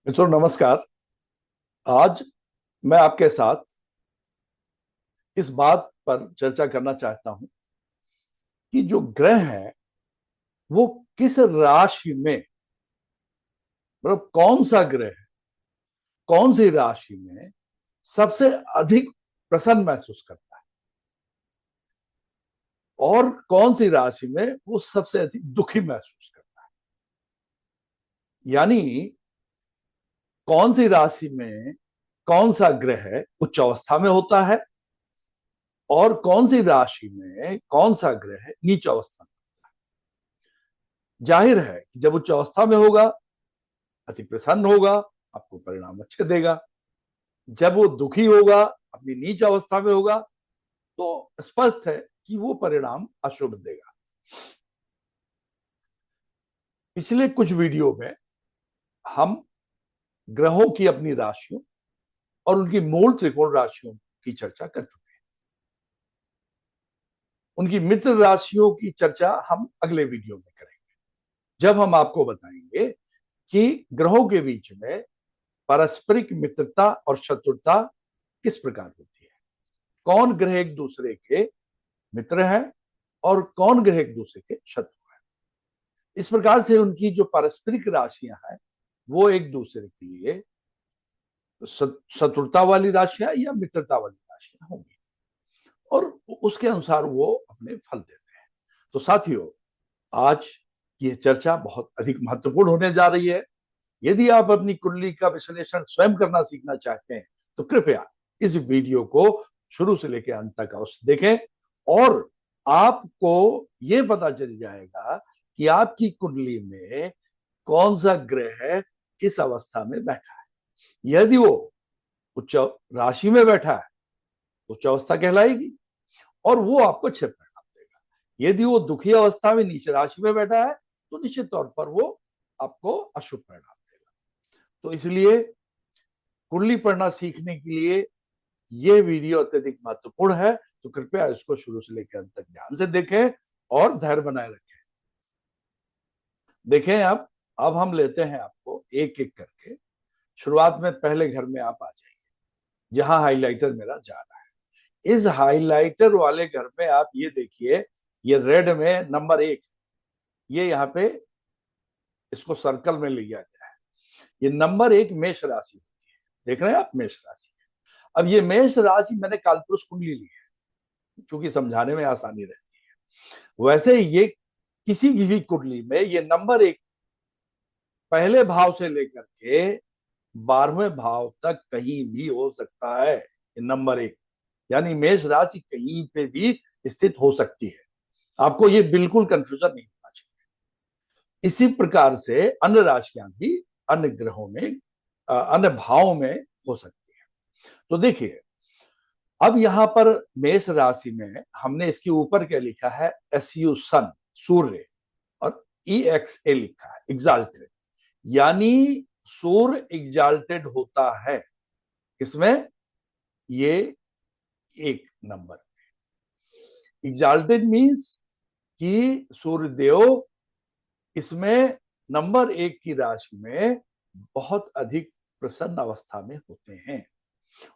मित्रों नमस्कार। आज मैं आपके साथ इस बात पर चर्चा करना चाहता हूं कि जो ग्रह हैं वो किस राशि में, मतलब कौन सा ग्रह है, कौन सी राशि में सबसे अधिक प्रसन्न महसूस करता है और कौन सी राशि में वो सबसे अधिक दुखी महसूस करता है। यानी कौन सी राशि में कौन सा ग्रह उच्च अवस्था में होता है और कौन सी राशि में कौन सा ग्रह नीच अवस्था में। जाहिर है कि जब उच्च अवस्था में होगा अति प्रसन्न होगा, आपको परिणाम अच्छे देगा। जब वो दुखी होगा, अपनी नीच अवस्था में होगा, तो स्पष्ट है कि वो परिणाम अशुभ देगा। पिछले कुछ वीडियो में हम ग्रहों की अपनी राशियों और उनकी मूल त्रिकोण राशियों की चर्चा कर चुके हैं। उनकी मित्र राशियों की चर्चा हम अगले वीडियो में करेंगे, जब हम आपको बताएंगे कि ग्रहों के बीच में पारस्परिक मित्रता और शत्रुता किस प्रकार होती है, कौन ग्रह एक दूसरे के मित्र हैं और कौन ग्रह एक दूसरे के शत्रु हैं। इस प्रकार से उनकी जो पारस्परिक राशियां हैं वो एक दूसरे के लिए शत्रुता वाली राशियां या मित्रता वाली राशियां होंगी और उसके अनुसार वो अपने फल देते हैं। तो साथियों, आज ये चर्चा बहुत अधिक महत्वपूर्ण होने जा रही है। यदि आप अपनी कुंडली का विश्लेषण स्वयं करना सीखना चाहते हैं तो कृपया इस वीडियो को शुरू से लेकर अंत तक अवश्य देखें और आपको ये पता चल जाएगा कि आपकी कुंडली में कौन सा ग्रह किस अवस्था में बैठा है। यदि वो उच्च राशि में बैठा है तो उच्च अवस्था कहलाएगी और वो आपको अच्छे परिणाम देगा। यदि वो दुखी अवस्था में नीच राशि में बैठा है तो निश्चित तौर पर वो आपको अशुभ परिणाम देगा। तो इसलिए कुंडली पढ़ना सीखने के लिए ये वीडियो अत्यधिक महत्वपूर्ण है, तो कृपया इसको शुरू से लेकर अंत तक ध्यान से देखें और धैर्य बनाए रखें। देखें अब हम लेते हैं आपको एक एक करके। शुरुआत में पहले घर में आप आ जाइए जहां हाइलाइटर मेरा जा रहा है। इस हाइलाइटर वाले घर में आप ये देखिए, ये रेड में नंबर 1, ये यहाँ पे इसको सर्कल में लिया गया है। ये नंबर 1 मेष राशि होती है। देख रहे हैं आप, मेष राशि। अब ये मेष राशि मैंने कालपुरुष कुंडली ली है क्योंकि समझाने में आसानी रहती है। वैसे ये किसी की भी कुंडली में ये नंबर 1 पहले भाव से लेकर के 12वें भाव तक कहीं भी हो सकता है। ये नंबर 1 यानी मेष राशि कहीं पे भी स्थित हो सकती है। आपको ये बिल्कुल कंफ्यूजन नहीं होना चाहिए। इसी प्रकार से अन्य राशियां भी अन्य ग्रहों में, अन्य भावों में हो सकती है। तो देखिए, अब यहां पर मेष राशि में हमने इसके ऊपर क्या लिखा है, SU सन, सूर्य, और EXA लिखा है, एग्जाल्टेड। यानी सूर्य एग्जाल्टेड होता है किसमें, ये एक नंबर। एग्जाल्टेड मींस कि सूर्यदेव इसमें नंबर 1 की राशि में बहुत अधिक प्रसन्न अवस्था में होते हैं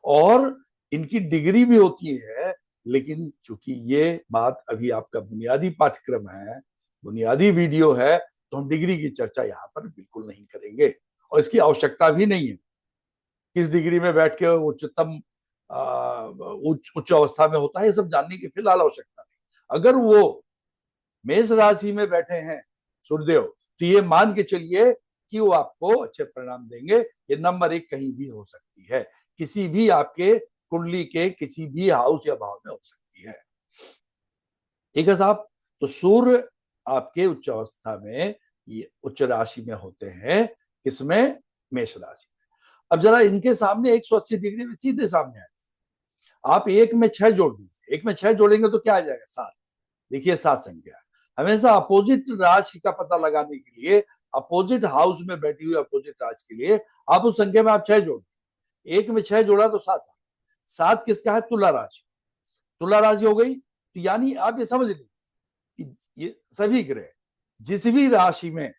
और इनकी डिग्री भी होती है। लेकिन चूंकि ये बात अभी आपका बुनियादी पाठ्यक्रम है, बुनियादी वीडियो है, तो हम डिग्री की चर्चा यहाँ पर बिल्कुल नहीं करेंगे और इसकी आवश्यकता भी नहीं है। किस डिग्री में बैठ के उच्चतम उच्च अवस्था में होता है ये सब जानने की फिलहाल आवश्यकता नहीं। अगर वो मेष राशि में बैठे हैं सूर्यदेव, तो ये मान के चलिए कि वो आपको अच्छे परिणाम देंगे। ये नंबर 1 कहीं भी हो सकती है, किसी भी आपके कुंडली के किसी भी हाउस या भाव में हो सकती है। ठीक है साहब। तो सूर्य आपके उच्च अवस्था में, ये उच्च राशि में होते हैं किसमें, मेष राशि में। अब जरा इनके सामने 180 डिग्री में सीधे सामने आए, आप 1 में 6 जोड़ दीजिए। 1 में 6 जोड़ेंगे तो क्या आ जाएगा, 7। देखिए 7 संख्या। हमेशा अपोजिट राशि का पता लगाने के लिए, अपोजिट हाउस में बैठी हुई अपोजिट राशि के लिए आप उस संख्या में आप 6 जोड़, 1 में 6 जोड़ा तो 7। 7 किसका है, तुला राशि। तुला राशि हो गई। तो यानी आप ये समझ लीजिए कि ये सभी ग्रह जिस भी राशि में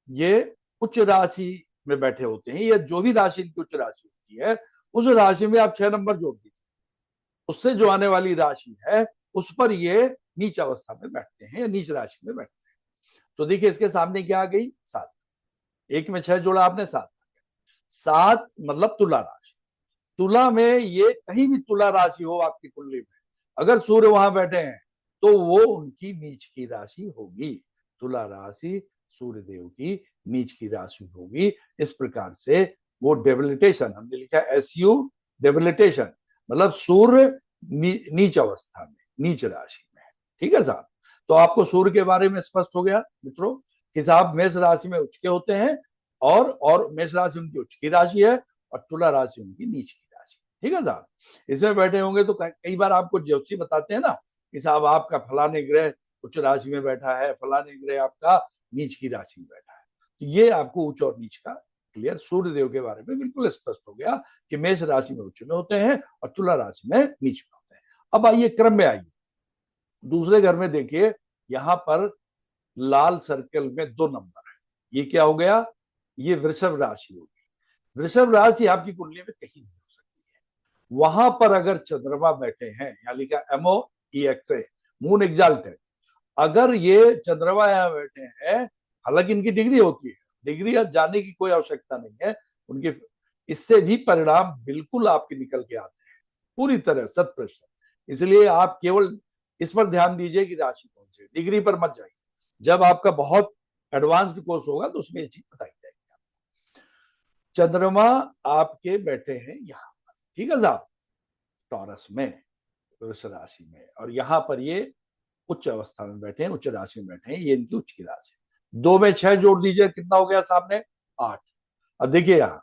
ये उच्च राशि में बैठे होते हैं, या जो भी राशि इनकी उच्च राशि होती है, उस राशि में आप 6 नंबर जोड़ दीजिए, उससे जो आने वाली राशि है उस पर ये नीच अवस्था में बैठते हैं या नीच राशि में बैठते हैं। तो देखिए इसके सामने क्या आ गई, 7। एक में 6 जोड़ा आपने, 7। 7 मतलब तुला राशि। तुला में ये कहीं भी तुला राशि हो आपकी कुंडली में, अगर सूर्य वहां बैठे हैं तो वो उनकी नीच की राशि होगी। तुला राशि सूर्य देव की नीच की राशि होगी। इस प्रकार से वो डेबिलिटेशन, हमने लिखा SU डेबिलिटेशन, मतलब सूर्य नीच अवस्था में, नीच राशि में। ठीक है साहब, तो आपको सूर्य के बारे में स्पष्ट हो गया मित्रों कि साहब मेष राशि में उच्च के होते हैं, और मेष राशि उनकी उच्च की राशि है और तुला राशि उनकी नीच की राशि। ठीक है साहब, इसमें बैठे होंगे तो कई बार आपको ज्योतिषी बताते हैं ना कि साहब आपका फलाने ग्रह उच्च राशि में बैठा है, फलाने ग्रह आपका नीच की राशि में बैठा है। तो ये आपको उच्च और नीच का क्लियर सूर्य देव के बारे में बिल्कुल स्पष्ट हो गया कि मेष राशि में उच्च में होते हैं और तुला राशि में नीच में होते हैं। अब आइए क्रम में आइए, दूसरे घर में देखिए, यहां पर लाल सर्कल में 2 नंबर है, ये क्या हो गया, ये वृषभ राशि होगी। वृषभ राशि आपकी कुंडली में कहीं नहीं हो सकती है। वहां पर अगर चंद्रमा बैठे हैं, यहाँ लिखा MOEXA, मून एग्जाल्टेड, अगर ये चंद्रमा यहाँ बैठे हैं, हालांकि इनकी डिग्री होती है, डिग्री जाने की कोई आवश्यकता नहीं है उनके, इससे भी परिणाम बिल्कुल आपके निकल के आते हैं पूरी तरह 100%। इसलिए आप केवल इस पर ध्यान दीजिए कि राशि कौन सी, डिग्री पर मत जाइए। जब आपका बहुत एडवांस्ड कोर्स होगा तो उसमें ये चीज बताई जाएगी। चंद्रमा आपके बैठे हैं यहाँ पर, ठीक है साहब, टॉरस में, वृष राशि में, और यहाँ पर ये उच्च अवस्था में बैठे हैं, उच्च राशि में बैठे हैं, ये इनकी उच्च की राशि। 2 में 6 जोड़ दीजिए, कितना हो गया सामने, 8। अब देखिए यहाँ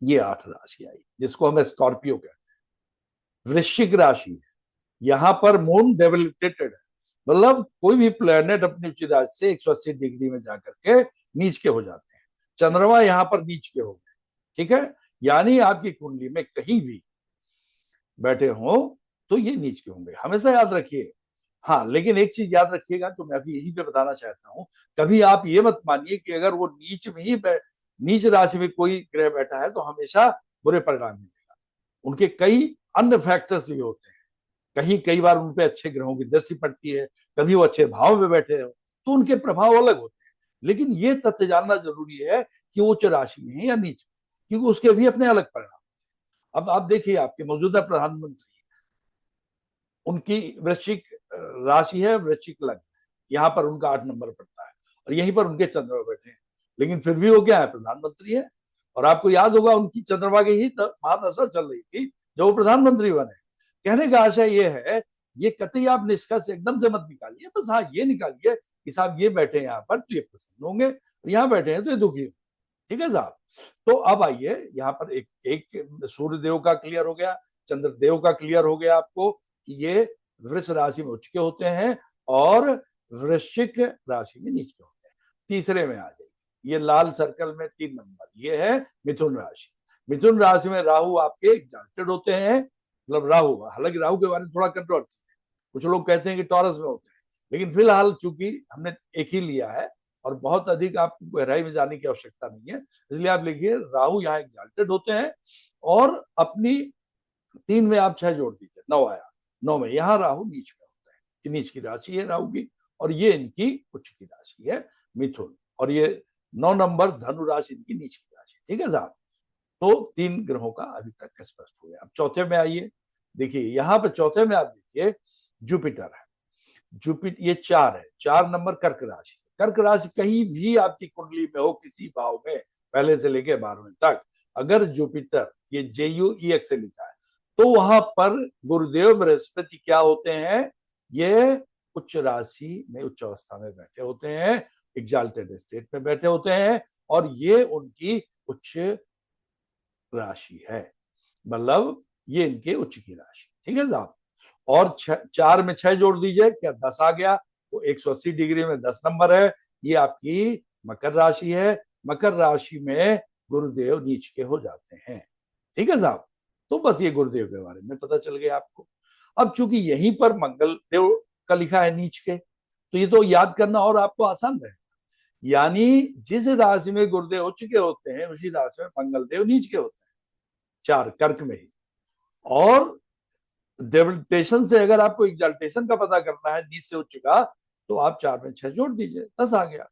ये 8 राशि आई जिसको हम स्कॉर्पियो कहते हैं। वृश्चिक राशि है, यहाँ पर मून डेबिलिटेटेड है, मतलब कोई भी प्लेनेट अपनी उच्च राशि से 180 डिग्री में जाकर के नीच के हो जाते हैं। चंद्रमा यहाँ पर नीच के हो गए, ठीक है, यानी आपकी कुंडली में कहीं भी बैठे हो तो ये नीच के होंगे, हमेशा याद रखिए। हाँ, लेकिन एक चीज याद रखिएगा जो मैं अभी यहीं पे बताना चाहता हूँ, कभी आप ये मत मानिए कि अगर वो नीच में ही नीच राशि में कोई ग्रह बैठा है तो हमेशा बुरे परिणाम मिलेगा। उनके कई अन्य फैक्टर्स भी होते हैं, कई बार उन पे अच्छे ग्रहों की दृष्टि पड़ती है, कभी वो अच्छे भाव में बैठे हो तो उनके प्रभाव अलग होते हैं। लेकिन ये तथ्य जानना जरूरी है कि वो उच्च राशि में है या नीच, क्योंकि उसके भी अपने अलग परिणाम। अब आप देखिए, आपके मौजूदा प्रधानमंत्री, उनकी वृश्चिक राशि है, वृश्चिक लग्न, यहाँ पर उनका 8 नंबर पड़ता है और यहीं पर उनके चंद्रमा बैठे हैं, लेकिन फिर भी वो क्या है, प्रधानमंत्री है। और आपको याद होगा उनकी चंद्रमा की ही महादशा चल रही थी जब वो प्रधानमंत्री बने। कहने का आशय ये है, ये कतई आप निष्कर्ष एकदम से मत निकालिए, बस हाँ ये निकालिए कि साहब ये बैठे हैं यहाँ पर तो ये प्रसन्न होंगे, और यहाँ बैठे हैं तो ये दुखी होंगे। ठीक है साहब, तो अब आइए यहाँ पर एक सूर्य देव का क्लियर हो गया, चंद्र देव का क्लियर हो गया आपको कि ये वृष राशि में उच्च के होते हैं और वृश्चिक राशि में नीच के होते हैं। तीसरे में आ जाइए, ये लाल सर्कल में 3 नंबर, ये है मिथुन राशि। मिथुन राशि में राहु आपके एग्जाल्टेड होते हैं, मतलब राहु, हालांकि राहु के बारे में थोड़ा कंट्रोवर्सी है, कुछ लोग कहते हैं कि टॉरस में होते हैं, लेकिन फिलहाल चूंकि हमने एक ही लिया है और बहुत अधिक आपको गहराई में जाने की आवश्यकता नहीं है, इसलिए आप लिखिए राहु यहाँ एग्जाल्टेड होते हैं और अपनी 3 में आप 6 जोड़ दीजिए, 9 आया, 9 में यहाँ राहु नीच में होता है, ये नीच की राशि है राहु की, और ये इनकी उच्च की राशि है मिथुन, और ये 9 नंबर धनु राशि इनकी नीच की राशि। ठीक है साहब, तो 3 ग्रहों का अभी तक स्पष्ट हो गया। अब चौथे में आइए, देखिए यहाँ पर चौथे में आप देखिए जुपिटर है, जुपिटर ये 4 है, 4 नंबर कर्क राशि। कर्क राशि कहीं भी आपकी कुंडली में हो, किसी भाव में, पहले से लेके 12वें तक, अगर जुपिटर ये JUEX से लिखा है तो वहां पर गुरुदेव बृहस्पति क्या होते हैं, ये उच्च राशि में उच्च अवस्था में बैठे होते हैं, एग्जाल्टेड स्टेट में बैठे होते हैं, और ये उनकी उच्च राशि है, मतलब ये इनके उच्च की राशि। ठीक है साहब, और 4 में 6 जोड़ दीजिए, क्या 10 आ गया, वो 180 डिग्री में 10 नंबर है, ये आपकी मकर राशि है। मकर राशि में गुरुदेव नीच के हो जाते हैं। ठीक है साहब, तो बस ये गुरुदेव के बारे में पता चल गया आपको। अब चूंकि यहीं पर मंगल देव का लिखा है नीच के, तो ये तो याद करना और आपको आसान रहेगा। यानी जिस राशि में गुरुदेव उच्च के होते हैं उसी राशि में मंगल देव नीच के होते हैं, 4 कर्क में ही। और डेबिलिटेशन से अगर आपको एग्जाल्टेशन का पता करना है नीच से उच्च का, तो आप 4 में 6 जोड़ दीजिए, 10 आ गया।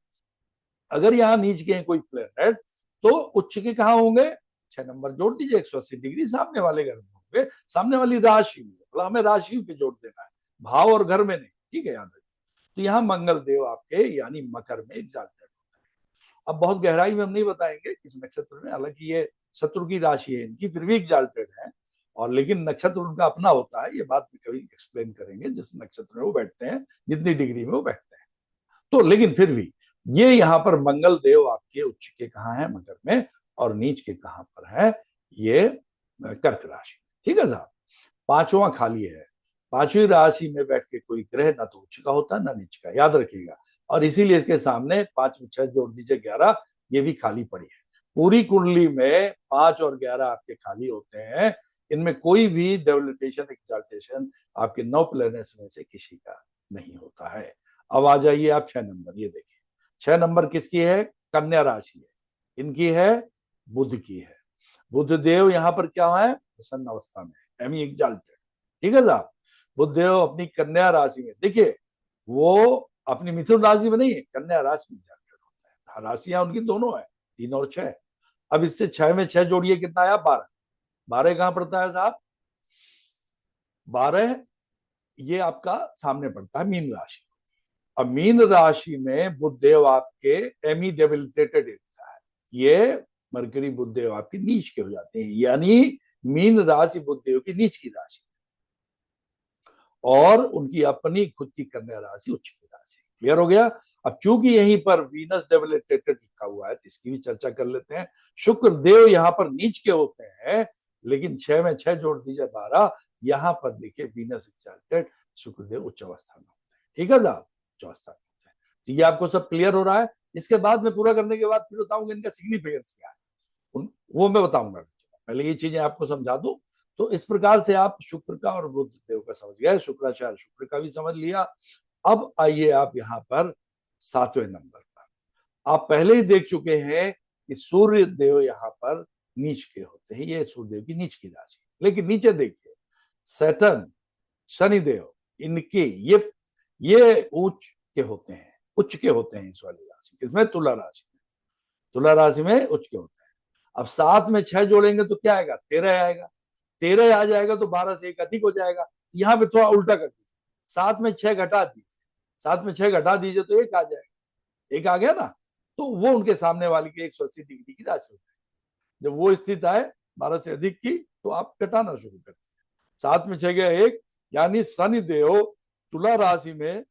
अगर यहाँ नीच के हैं कोई प्लेनेट तो उच्च के कहाँ होंगे, 6 नंबर जोड़ दीजिए, 180 डिग्री सामने वाले घर में होंगे, सामने वाली राशि में, मतलब हमें राशि पे जोड़ देना है, भाव और घर में नहीं, ठीक है, याद रखिए। तो यहाँ मंगल देव आपके यानी मकर में एग्जाल्टेड होता है। अब बहुत गहराई में हम नहीं बताएंगे किस नक्षत्र में, हालांकि ये शत्रु की राशि है इनकी, फिर भी एग्जाल्टेड है, और लेकिन नक्षत्र उनका अपना होता है, ये बात भी कभी एक्सप्लेन करेंगे जिस नक्षत्र में वो बैठते हैं, जितनी डिग्री में वो बैठते हैं। तो लेकिन फिर भी ये यहाँ पर मंगल देव आपके उच्च के कहाँ है, मकर में, और नीच के कहाँ पर है, ये कर्क राशि। ठीक है साहब, पांचवा खाली है। पांचवी राशि में बैठ के कोई ग्रह ना तो उच्च का होता है ना नीच का, याद रखिएगा। और इसीलिए इसके सामने 5 में 6 जोड़ दीजिए, 11, ये भी खाली पड़ी है। पूरी कुंडली में 5 और 11 आपके खाली होते हैं, इनमें कोई भी डेबिलिटेशन एक्साल्टेशन आपके 9 प्लैनेट्स में से किसी का नहीं होता है। अब आ जाइए आप 6 नंबर, ये देखिए 6 नंबर किसकी है, कन्या राशि है, इनकी है, बुध की है। बुध देव यहाँ पर क्या है, प्रसन्न अवस्था में, एमी एग्जाल्टेड। ठीक है साहब, बुध देव अपनी कन्या राशि में, देखिए वो अपनी मिथुन राशि में नहीं है, कन्या राशि में एग्जाल्टेड होता है। राशियां उनकी दोनों है, 3 और 6। अब इससे 6 में 6 जोड़िए, कितना आया, 12। 12 कहां पड़ता है साहब, 12 ये आपका सामने पड़ता है मीन राशि। अब मीन राशि में बुध देव आपके एमी डेबिलिटेटेड लिखा है, ये मरकरी बुध देव आपके नीच के हो जाते हैं, यानी मीन राशि बुध देव की नीच की राशि, और उनकी अपनी खुद की कन्या राशि उच्च की राशि। क्लियर हो गया। अब चूंकि यहीं पर वीनस डेबिलिटेटेड लिखा हुआ है तो इसकी भी चर्चा कर लेते हैं। शुक्र देव यहाँ पर नीच के होते हैं, लेकिन 6 में 6 जोड़ दीजिए, 12, यहाँ पर देखिए वीनस एग्जाल्टेड, शुक्रदेव उच्च अवस्था में होते हैं। ठीक है साहब, उच्च अवस्था में होते हैं। तो ये आपको सब क्लियर हो रहा है। इसके बाद में पूरा करने के बाद फिर बताऊंगा इनका सिग्निफिकेंस क्या है, वो मैं बताऊंगा। पहले ये चीजें आपको समझा दूं। तो इस प्रकार से आप शुक्र का और बुध देव का समझ गए, शुक्राचार्य शुक्र का भी समझ लिया। अब आइए आप यहाँ पर 7वें नंबर पर। आप पहले ही देख चुके हैं कि सूर्य देव यहाँ पर नीच के होते हैं, ये सूर्य देव की नीच की राशि। लेकिन नीचे देखिए सैटर्न, शनिदेव, इनके ये उच्च के होते हैं, उच्च के होते हैं इस वाली राशि, किसमें, तुला राशि में। तुला राशि में उच्च के होते हैं। अब 7 में 6 जोड़ेंगे तो क्या आएगा, 13 आएगा। 13 आ जाएगा तो 12 से 1 अधिक हो जाएगा। यहाँ पे थोड़ा उल्टा कर दीजिए, 7 में 6 घटा दीजिए, 7 में 6 घटा दीजिए तो 1 आ जाएगा, 1 आ गया ना। तो वो उनके सामने वाली की 180 डिग्री की राशि होती है। जब वो स्थित आए 12 से अधिक की तो आप घटाना शुरू कर दीजिए। 7 में 6 गया 1, यानी शनि देव तुला राशि में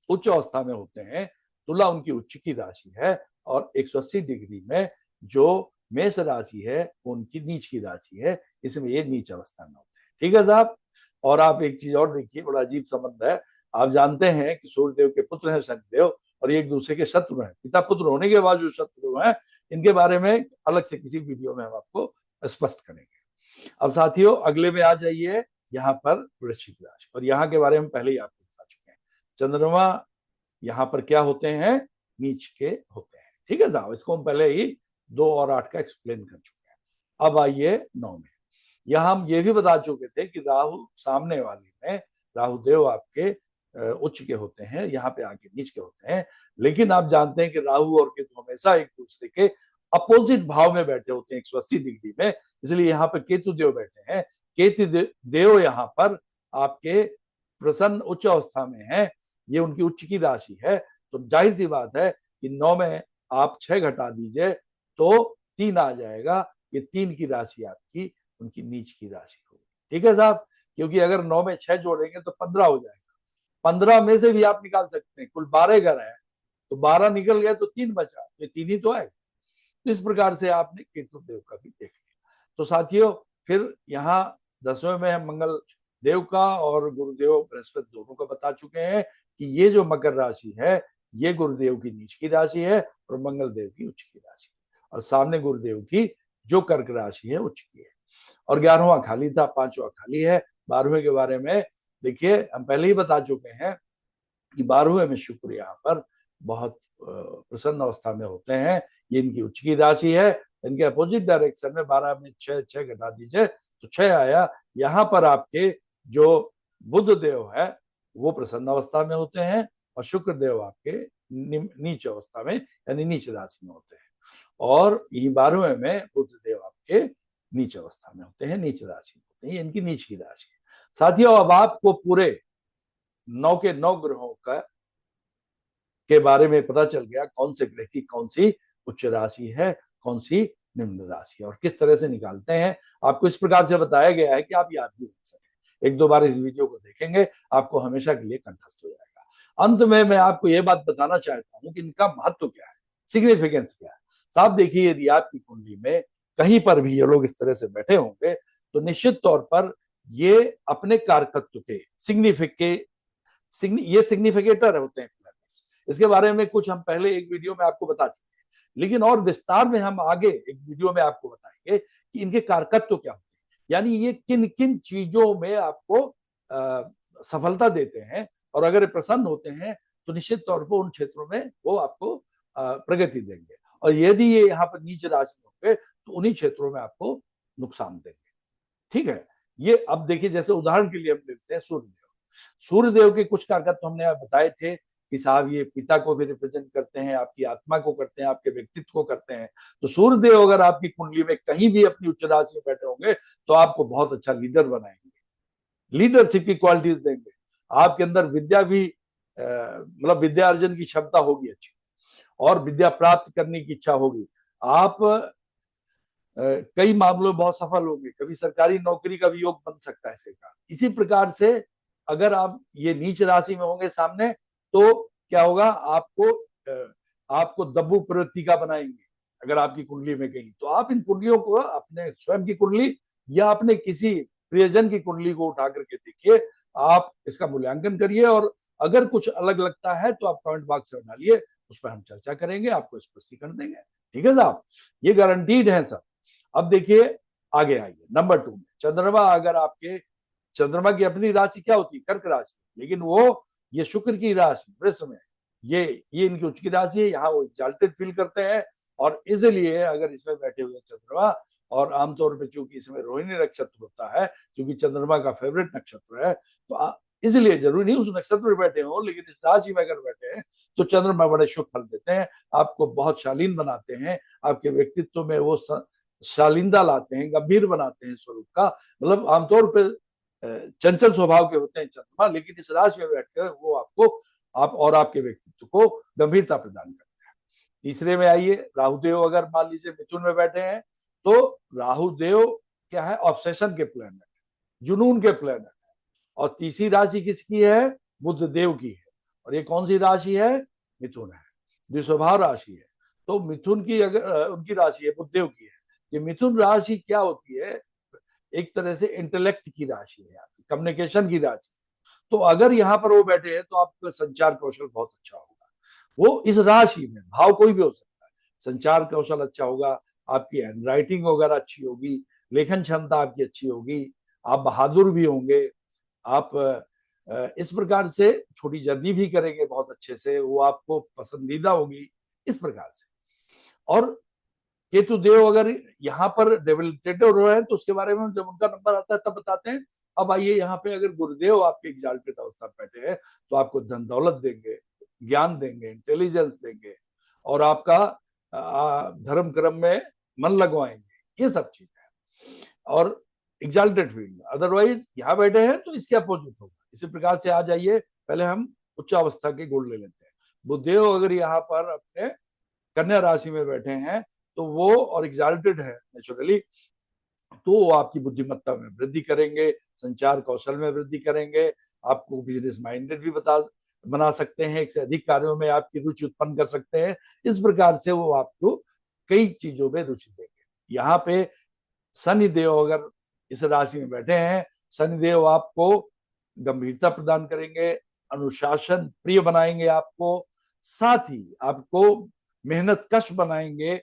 उच्च अवस्था में होते हैं। तुला उनकी उच्च की राशि है, और 180 डिग्री में जो मेष राशि है उनकी नीच की राशि है, इसमें ये नीच अवस्था में होते हैं। ठीक है साहब। और आप एक चीज और देखिए, बड़ा अजीब संबंध है। आप जानते हैं कि सूर्यदेव के पुत्र हैं शनिदेव, और एक दूसरे के शत्रु हैं, पिता पुत्र होने के बाद जो शत्रु हैं, इनके बारे में अलग से किसी वीडियो में हम आपको स्पष्ट करेंगे। अब साथियों अगले में आ जाइए, यहाँ पर वृश्चिक राशि, और यहाँ के बारे में पहले ही आपको बता चुके हैं। चंद्रमा यहाँ पर क्या होते हैं, नीच के होते हैं। ठीक है साहब, इसको हम पहले ही 2 और 8 का एक्सप्लेन कर चुके हैं। अब आइए 9 में। यहां हम ये भी बता चुके थे कि राहु सामने वाली में, राहु देव आपके उच्च के होते हैं, यहाँ पे आके नीच के होते हैं। लेकिन आप जानते हैं कि राहु और केतु हमेशा एक दूसरे के अपोजिट भाव में बैठे होते हैं 180 डिग्री में, इसलिए यहाँ पे केतु देव बैठे हैं। केतु देव यहाँ पर आपके प्रसन्न उच्च अवस्था में है, ये उनकी उच्च की राशि है। तो जाहिर सी बात है कि 9 में आप 6 घटा दीजिए तो 3 आ जाएगा। ये 3 की राशि आपकी उनकी नीच की राशि होगी। ठीक है साहब, क्योंकि अगर 9 में 6 जोड़ेंगे तो 15 हो जाएगा। 15 में से भी आप निकाल सकते हैं, कुल 12 घर है, तो 12 निकल गए तो 3 बचा, ये 3 ही तो आएगा। तो इस प्रकार से आपने केतु देव का भी देख लिया। तो साथियों फिर यहाँ 10वें में हम मंगल देव का और गुरुदेव बृहस्पति दोनों का बता चुके हैं कि ये जो मकर राशि है ये गुरुदेव की नीच की राशि है, और मंगल देव की उच्च की राशि, और सामने गुरुदेव की जो कर्क राशि है उच्च की है। और 11वां खाली था, 5वां खाली है। 12वें के बारे में देखिए हम पहले ही बता चुके हैं कि 12वें में शुक्र यहाँ पर बहुत प्रसन्न अवस्था में होते हैं। ये इनकी उच्च की राशि है। इनके अपोजिट डायरेक्शन में 12 में 6 घटा दीजिए तो 6 आया। यहाँ पर आपके जो बुध देव है वो प्रसन्न अवस्था में होते हैं और शुक्र देव आपके नीच अवस्था में यानी नीच राशि में होते हैं। और ये 12वें में बुध देव आपके नीच अवस्था में होते हैं, नीच राशि में होते हैं। इनकी नीच की राशि है। साथियों, अब आपको पूरे 9 के 9 ग्रहों का के बारे में पता चल गया, कौन से ग्रह की कौन सी उच्च राशि है, कौन सी निम्न राशि है और किस तरह से निकालते हैं। आपको इस प्रकार से बताया गया है कि आप याद भी रख सकें। एक दो बार इस वीडियो को देखेंगे आपको हमेशा के लिए कंठस्थ हो जाएगा। अंत में मैं आपको यह बात बताना चाहता हूं कि इनका महत्व क्या है, सिग्निफिकेंस क्या है। साहब देखिए, यदि आपकी कुंडली में कहीं पर भी ये लोग इस तरह से बैठे होंगे तो निश्चित तौर पर ये अपने कारकत्व के ये सिग्निफिकेटर होते हैं। इसके बारे में कुछ हम पहले एक वीडियो में आपको बता चुके हैं, लेकिन और विस्तार में हम आगे एक वीडियो में आपको बताएंगे कि इनके कारकत्व क्या होते हैं, यानी ये किन किन चीजों में आपको सफलता देते हैं। और अगर प्रसन्न होते हैं तो निश्चित तौर पर उन क्षेत्रों में वो आपको प्रगति देंगे, और यदि ये यहाँ पर नीच राशि होंगे तो उन्हीं क्षेत्रों में आपको नुकसान देंगे। ठीक है, ये अब देखिए, जैसे उदाहरण के लिए हम लेते हैं सूर्यदेव। सूर्यदेव के कुछ कारकत्व हमने बताए थे कि साहब ये पिता को भी रिप्रेजेंट करते हैं, आपकी आत्मा को करते हैं, आपके व्यक्तित्व को करते हैं। तो सूर्यदेव अगर आपकी कुंडली में कहीं भी अपनी उच्च राशि में बैठे होंगे तो आपको बहुत अच्छा लीडर बनाएंगे, लीडरशिप की क्वालिटीज देंगे। आपके अंदर विद्या भी मतलब विद्या अर्जन की क्षमता होगी अच्छी, और विद्या प्राप्त करने की इच्छा होगी। आप कई मामलों में बहुत सफल होंगे, कभी सरकारी नौकरी का भी योग बन सकता है ऐसे का। इसी प्रकार से अगर आप ये नीच राशि में होंगे सामने तो क्या होगा, आपको दब्बू प्रवृत्ति का बनाएंगे। अगर आपकी कुंडली में कहीं, तो आप इन कुंडलियों को अपने स्वयं की कुंडली या अपने किसी प्रियजन की कुंडली को उठा करके देखिए, आप इसका मूल्यांकन करिए, और अगर कुछ अलग लगता है तो आप कमेंट बॉक्स में डालिए, उस पर हम चर्चा करेंगे, आपको स्पष्टीकरण देंगे। ठीक है साहब, ये गारंटीड है सब। अब देखिए आगे आइए नंबर 2 में चंद्रमा। अगर आपके चंद्रमा की अपनी राशि क्या होती है, कर्क राशि, लेकिन वो ये शुक्र की राशि वृष में, ये इनकी उच्च की राशि है। यहाँ वो एग्जाल्टेड फील करते हैं, और इसलिए अगर इसमें बैठे हुए चंद्रमा, और आमतौर पे चूंकि इसमें रोहिणी नक्षत्र होता है, क्योंकि चंद्रमा का फेवरेट नक्षत्र है, तो इसलिए जरूरी नहीं उस नक्षत्र में बैठे हो, लेकिन इस राशि में अगर बैठे हैं तो चंद्रमा बड़े शुभ फल देते हैं, आपको बहुत शालीन बनाते हैं, आपके व्यक्तित्व में वो शालीनता लाते हैं, गंभीर बनाते हैं स्वरूप का। मतलब आमतौर पर चंचल स्वभाव के होते हैं चंद्रमा, लेकिन इस राशि में बैठकर वो आप और आपके व्यक्तित्व को गंभीरता प्रदान करते हैं। तीसरे में आइए, राहुदेव अगर मान लीजिए मिथुन में बैठे हैं तो राहुदेव क्या है, ऑब्सेशन के प्लैनेट, जुनून के प्लैनेट है। और तीसरी राशि किसकी है, बुध देव की है। और ये कौन सी राशि है, मिथुन है, द्विस्वभाव राशि है। तो मिथुन की अगर उनकी राशि है, बुधदेव की है। ये मिथुन राशि क्या होती है, एक तरह से इंटेलेक्ट की राशि है, आपकी कम्युनिकेशन की राशि। तो अगर यहाँ पर वो बैठे हैं तो आपका संचार कौशल बहुत अच्छा होगा। वो इस राशि में, भाव कोई भी हो सकता है, संचार कौशल अच्छा होगा, आपकी हैंड राइटिंग वगैरह अच्छी होगी, लेखन क्षमता आपकी अच्छी होगी, आप बहादुर भी होंगे, आप इस प्रकार से छोटी जर्नी भी करेंगे बहुत अच्छे से, वो आपको पसंदीदा होगी इस प्रकार से। और केतु देव अगर यहाँ पर डेबिलिटेटेड हो रहे हैं तो उसके बारे में जब उनका नंबर आता है तब बताते हैं। अब आइए यहाँ पे, अगर गुरुदेव आपके एग्जाल्टेड अवस्था में बैठे हैं तो आपको धन दौलत देंगे, ज्ञान देंगे, इंटेलिजेंस देंगे, और आपका धर्म कर्म में मन लगवाएंगे, ये सब चीज है। और एग्जाल्टेड फील्ड में, अदरवाइज यहाँ बैठे हैं तो इसके अपोजिट होगा। इसी प्रकार से आ जाइए, पहले हम उच्च अवस्था के गुण ले लेते हैं। बुधदेव अगर यहाँ पर अपने कन्या राशि में बैठे हैं तो वो और एग्जाल्टेड है नेचुरली, तो वो आपकी बुद्धिमत्ता में वृद्धि करेंगे, संचार कौशल में वृद्धि करेंगे, आपको बिजनेस माइंडेड भी बना सकते हैं, एक से अधिक कार्यों में आपकी रुचि उत्पन्न कर सकते हैं। इस प्रकार से वो आपको कई चीजों में रुचि देंगे। यहाँ पे शनिदेव अगर इस राशि में बैठे हैं, शनिदेव आपको गंभीरता प्रदान करेंगे, अनुशासन प्रिय बनाएंगे आपको, साथ ही आपको मेहनत कश बनाएंगे,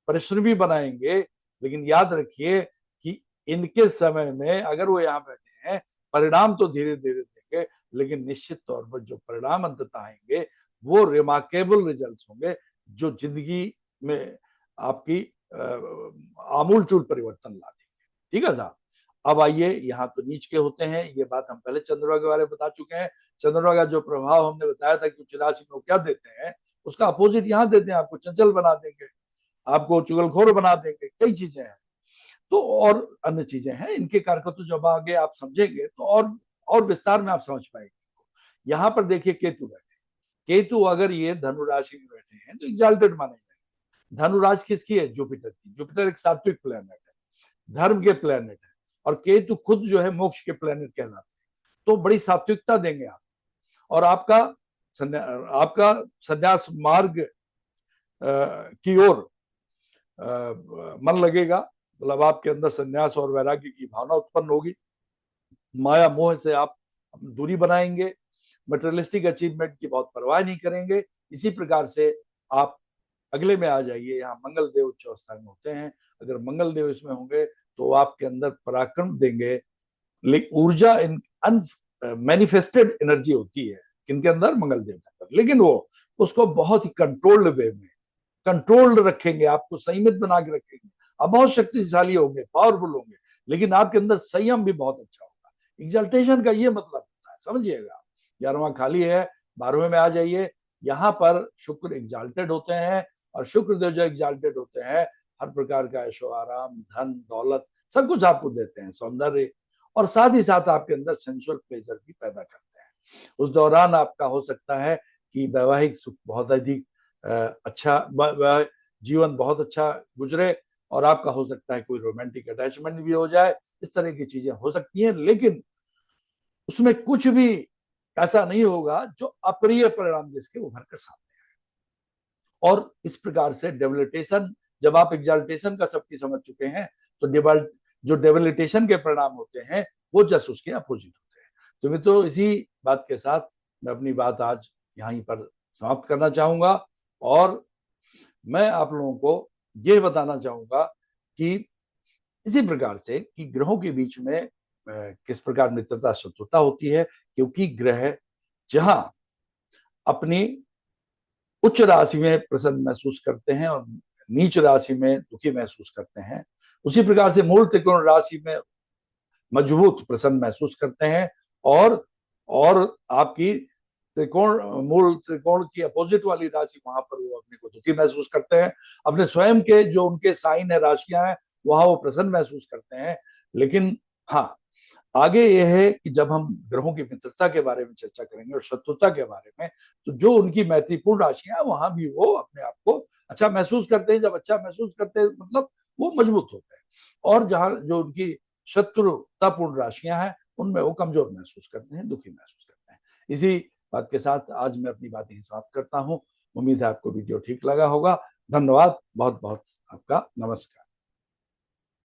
परिश्रमी बनाएंगे। लेकिन याद रखिए कि इनके समय में अगर वो यहाँ बैठे हैं, परिणाम तो धीरे धीरे देंगे, लेकिन निश्चित तौर पर जो परिणाम अंततः आएंगे वो रिमार्केबल रिजल्ट्स होंगे जो जिंदगी में आपकी आमूल चूल परिवर्तन ला देंगे। ठीक है साहब। अब आइए, यहाँ तो नीच के होते हैं, ये बात हम पहले चंद्रमा के बारे में बता चुके हैं। चंद्रमा का जो प्रभाव हमने बताया था कि उच्च राशि में वो क्या देते हैं, उसका अपोजिट यहाँ देते हैं। आपको चंचल बना देंगे, आपको चुगलखोर बना देंगे, कई चीजें हैं। तो और अन्य चीजें हैं, इनके कारक तो जब आगे आप समझेंगे तो और विस्तार में आप समझ पाएंगे। यहाँ पर देखिए केतु बैठे, केतु अगर ये धनु राशि में बैठे हैं तो एग्जाल्टेड माने जाएंगे। धनु राशि किसकी है? जुपिटर की। जुपिटर एक सात्विक प्लेनेट है, धर्म के प्लेनेट है, और केतु खुद जो है मोक्ष के प्लेनेट कहलाते हैं। तो बड़ी सात्विकता देंगे आप, और आपका संन्यास मार्ग की ओर मन लगेगा। मतलब आपके अंदर संन्यास और वैराग्य की भावना उत्पन्न होगी। माया मोह से आप दूरी बनाएंगे, मटेरियलिस्टिक अचीवमेंट की बहुत परवाह नहीं करेंगे। इसी प्रकार से आप अगले में आ जाइए, यहाँ मंगल देव उच्च अवस्था में होते हैं। अगर मंगल देव इसमें होंगे तो आपके अंदर पराक्रम देंगे, लेकिन ऊर्जा इन मैनिफेस्टेड एनर्जी होती है किनके अंदर? मंगल देव के अंदर। लेकिन वो उसको बहुत ही कंट्रोल्ड वे में कंट्रोल्ड रखेंगे, आपको संयमित बना के रखेंगे। आप बहुत शक्तिशाली होंगे, पावरफुल होंगे, लेकिन आपके अंदर संयम भी बहुत अच्छा होगा। एग्जल्टेशन का ये मतलब होता है, समझिएगा। 11वां खाली है, 12वें में आ जाइए। यहाँ पर शुक्र एग्जाल्टेड होते हैं, और शुक्रदेव जो एग्जाल्टेड होते हैं, हर प्रकार का ऐशो आराम, धन दौलत सब कुछ आपको देते हैं, सौंदर्य, और साथ ही साथ आपके अंदर सेंसुअल प्लेजर भी पैदा करते हैं। उस दौरान आपका हो सकता है कि वैवाहिक सुख बहुत अधिक अच्छा, जीवन बहुत अच्छा गुजरे, और आपका हो सकता है कोई रोमांटिक अटैचमेंट भी हो जाए। इस तरह की चीजें हो सकती हैं, लेकिन उसमें कुछ भी ऐसा नहीं होगा जो अप्रिय परिणाम जिसके उभर कर सामने आए। और इस प्रकार से डेबिलिटेशन, जब आप एग्जाल्टेशन का सबकी समझ चुके हैं, तो जो डेबिलिटेशन के परिणाम होते हैं वो जस्ट उसके अपोजिट होते हैं। तो मित्रों, इसी बात के साथ मैं अपनी बात आज यहीं पर समाप्त करना चाहूंगा, और मैं आप लोगों को यह बताना चाहूंगा कि इसी प्रकार से कि ग्रहों के बीच में किस प्रकार मित्रता शत्रुता होती है, क्योंकि ग्रह जहां अपनी उच्च राशि में प्रसन्न महसूस करते हैं और नीच राशि में दुखी महसूस करते हैं, उसी प्रकार से मूल त्रिकोण राशि में मजबूत प्रसन्न महसूस करते हैं, और आपकी मूल त्रिकोण की अपोजिट वाली राशि, वहां पर वो अपने को दुखी महसूस करते हैं। अपने स्वयं के जो उनके साइन है, राशियां हैं, वहां वो प्रसन्न महसूस करते हैं। लेकिन हाँ, आगे ये है कि जब हम ग्रहों की मित्रता के बारे में चर्चा करेंगे और शत्रुता के बारे में, तो जो उनकी मैत्रीपूर्ण राशियां हैं, वहां भी वो अपने आप को अच्छा महसूस करते हैं। जब अच्छा महसूस करते हैं मतलब वो मजबूत होते हैं, और जहां जो उनकी शत्रुतापूर्ण राशियां हैं, उनमें वो कमजोर महसूस करते हैं, दुखी महसूस करते हैं। इसी बात के साथ आज मैं अपनी बात यही समाप्त करता हूँ। उम्मीद है आपको वीडियो ठीक लगा होगा। धन्यवाद, बहुत बहुत आपका नमस्कार।